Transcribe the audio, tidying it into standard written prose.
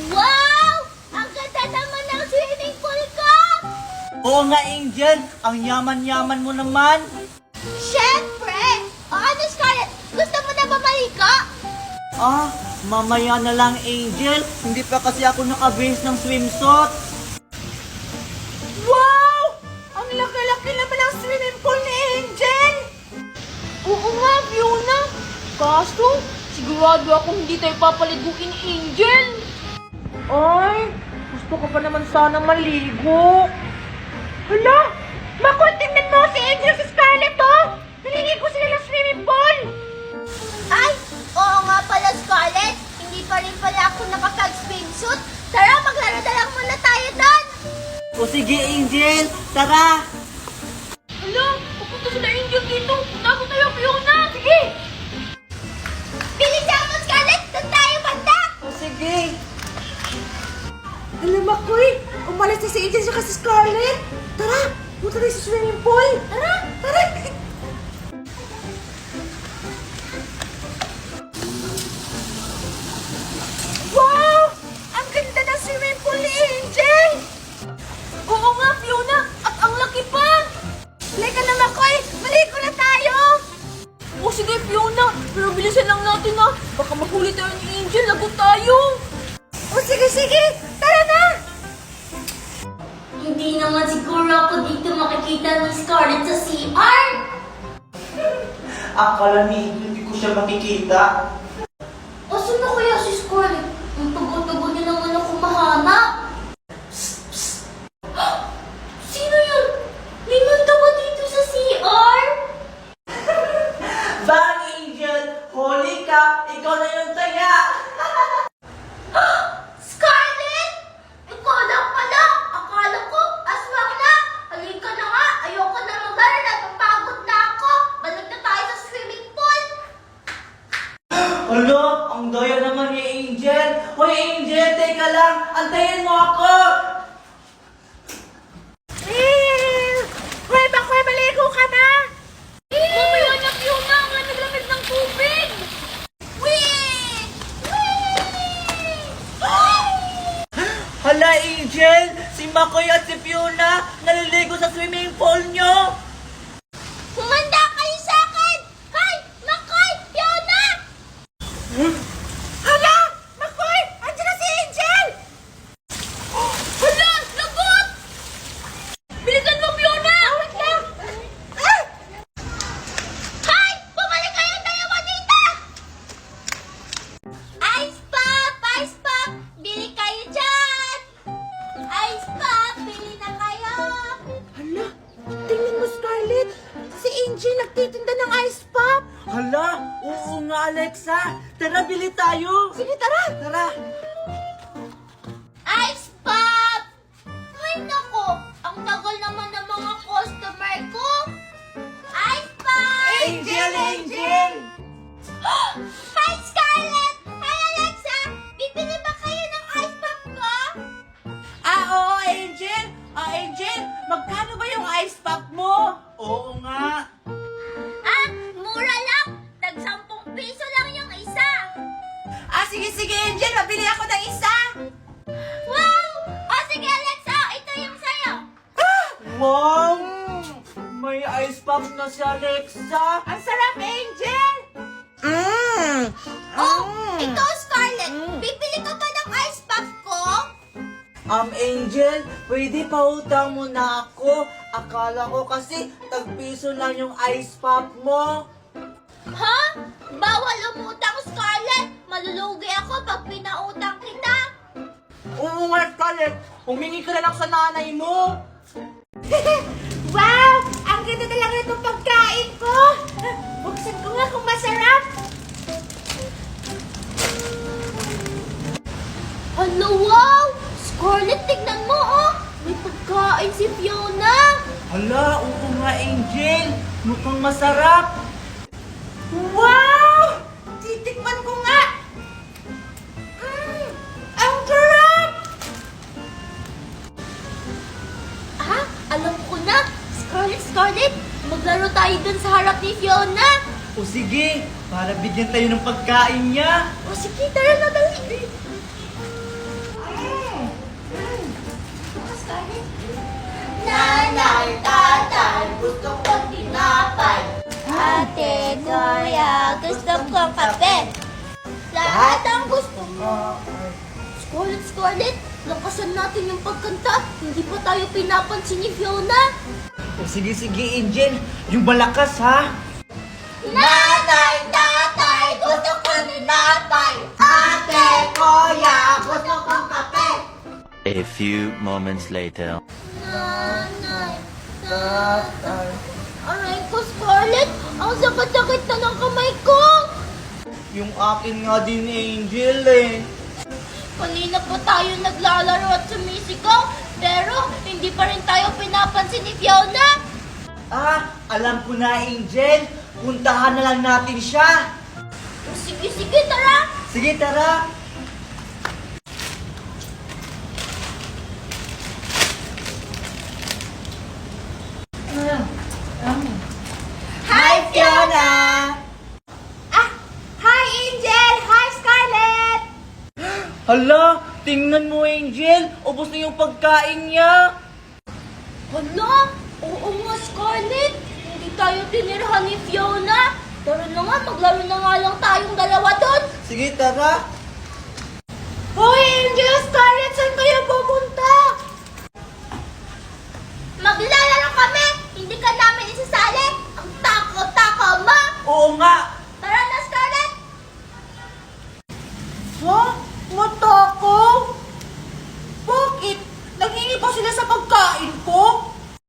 Wow! Ang ganda naman ng swimming pool ko! Oo nga, Angel. Ang yaman-yaman mo naman. Siyempre! O ano, Scarlett? Gusto mo na ba maligo? Ah, mamaya na lang, Angel. Hindi pa kasi ako nakabihis ng swimsuit. Wow! Ang laki-laki naman ang swimming pool ni Angel! Oo nga, Fiona. Kaso, sigurado akong hindi tayo papaliguin ni Angel. Ay, gusto ko pa naman sana maligo. Hala! Makoy, tingnan mo si Angel si Scarlett, oh! Naliligo sila ng swimming pool! Ay, oo nga pala, Scarlett. Hindi pa rin pala ako nakapag-swimsuit. Tara, maglaro na lang muna tayo doon. O sige, Angel. Tara. Hala, pupunta sila Angel dito. Takot tayo, Fiona. Sige. Bilisan mo, Scarlett. Doon tayo banda. O sige. Alam mo, Makoy, umalis na si Angel siya kasi Scarlett. Tara, punta tayo sa swimming pool. Tara, tara. Wow! Ang ganda ng swimming pool ni Angel! Oo nga, Fiona. At ang laki pa. Halika na, Makoy! Maligo na tayo! O sige, Fiona. Pero bilisan lang natin ha. Baka mahuli tayo ni Angel. Lagot tayo. O sige, sige! Tara na! Hindi naman siguro ako dito makikita ni Scarlett sa CR. Akala ni Angel hindi ko siya makikita. Asan na kaya si Scarlett? Ang tago-tago niya naman ako mahanap. Sino yun? May multo ba dito sa CR? Bang, Angel! Huli ka! Ikaw na yung taya! Scarlett! Ikaw lang pala! Akala ko, aswang na! Halika na nga! Ayoko na maglaro, napapagod na ako! Balik na tayo sa swimming pool! Alo, ang daya naman ni Angel. Hoy, Angel, teka lang. Antayin mo ako. Hoy, Makoy, maligo ka na! Mamaya na, Fiona! Ang lamig-lamig ng tubig! Whee! Hala, Angel. Si Makoy at si Fiona naliligo sa swimming pool nyo. Humanda kayo sa akin! Hoy! Makoy! Fiona! Hala! Makoy! Andiyan na si Angel! Hala! Lagot! Bilisan mo, Fiona! Wait lang! Hoy! Bumalik kayong dalawa dito! Ice Pop! Ice Pop! Bili kayo dyan! Ice Pop! Bili na kayo! Hala! Tingnan mo, Scarlett! Si Angel nagtitinda ng ice pop! Hala, oo nga, Alexa. Tara, bili tayo. Sige, tara! Tara. Ice Pop! Ay, nako! Ang tagal naman ng mga customer ko! Ice Pop! Angel, Angel. Hi, Scarlett! Hi, Alexa! Bibili ba kayo ng ice pop ko? Oo, Angel. Angel, magkano ba yung ice pop mo? Oo nga. Ah, mura lang! Tag-10 piso lang yung isa! Sige, Angel! Mabili ako ng isa! Wow! O sige, Alexa! Ito yung sayo! Wow! May ice pop na si Alexa. Ang sarap, Angel! Oh, ikaw, Scarlett! Bibili ka ba ng ice pop ko? Angel, pwede pautang mo na ako. Akala ko kasi tagpiso lang yung ice pop mo. Ha? Bawal umutang, Scarlett! Malulugi ako pag pinautang kita! Oo nga, Scarlett. Humingi ka na lang sa nanay mo. Wow! Ang ganda talaga itong pagkain ko! Buksan ko nga kung masarap! Hello, wow! Scarlett, tignan mo, oh! May pagkain si Fiona! Hala, oo nga, Angel. Mukhang masarap. Wow! Titikman ko nga! Ang sarap! Ah, alam ko na! Scarlett! Maglaro tayo dun sa harap ni Fiona! O sige, para bigyan tayo ng pagkain niya. O sige, tara na, dali! Scarlett? Nanay, tatay, gusto ko tinapay. Ate, kuya, gusto ko kape. Lahat ang gusto mo. Scarlett, lakasan natin yung pagkanta. Hindi pa tayo pinapansin ni Fiona. O sige, Angel. Yung malakas, ha? Nanay, tatay, gusto ko tinapay. Ate, kuya, gusto ko kape. A few moments later. Nanay, Tatay. aray ko, Scarlett. Ang sakit-sakit na ng kamay ko. Yung akin nga din, Angel, eh. Kanina pa tayo naglalaro at sumisigaw, pero hindi pa rin tayo pinapansin ni Fiona. Ah, alam ko na, Angel. Puntahan na lang natin siya. Sige, tara. Sige, tara. Hi, Fiona! Hi, Angel! Hi, Scarlett! Hala, tingnan mo, Angel. Ubos na yung pagkain niya. Hala, oo nga, Scarlett. Hindi tayo tinirahan ni Fiona. Tara na nga, maglaro na nga lang tayong dalawa doon. Sige, tara. Hoy, Angel, Scarlett,